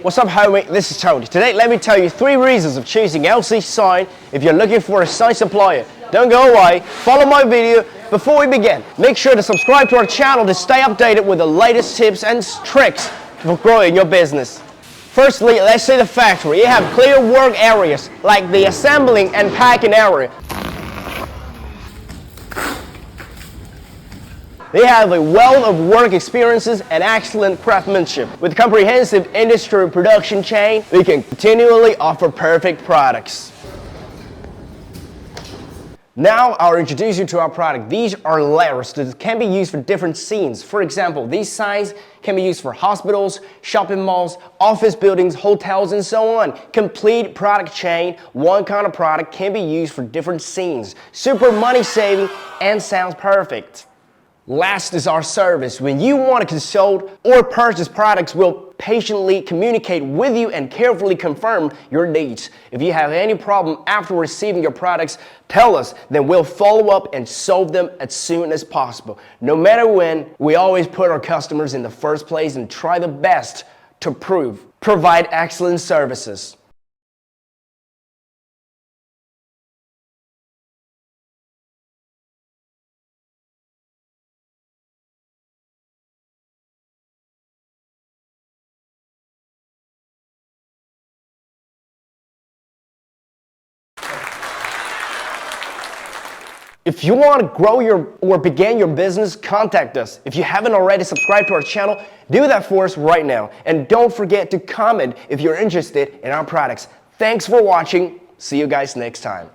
What's up, homie? This is Tony. Today, let me tell you 3 reasons of choosing lcsign if you're looking for a sign supplier. Don't go away. Follow my video. Before we begin, make sure to subscribe to our channel to stay updated with the latest tips and tricks for growing your business. Firstly, let's say the factory. You have clear work areas like the assembling and packing area. They have a wealth of work experiences and excellent craftsmanship. With comprehensive industry production chain, we can continually offer perfect products. Now I'll introduce you to our product. These are letters that can be used for different scenes. For example, these signs can be used for hospitals, shopping malls, office buildings, hotels, and so on. Complete product chain, one kind of product can be used for different scenes. Super money saving and sounds perfect. Last is our service. When you want to consult or purchase products, we'll patiently communicate with you and carefully confirm your needs. If you have any problem after receiving your products, tell us, then we'll follow up and solve them as soon as possible. No matter when, we always put our customers in the first place and try the best to provide excellent services. If you want to grow or begin your business, contact us. If you haven't already subscribed to our channel, do that for us right now. And don't forget to comment if you're interested in our products. Thanks for watching. See you guys next time.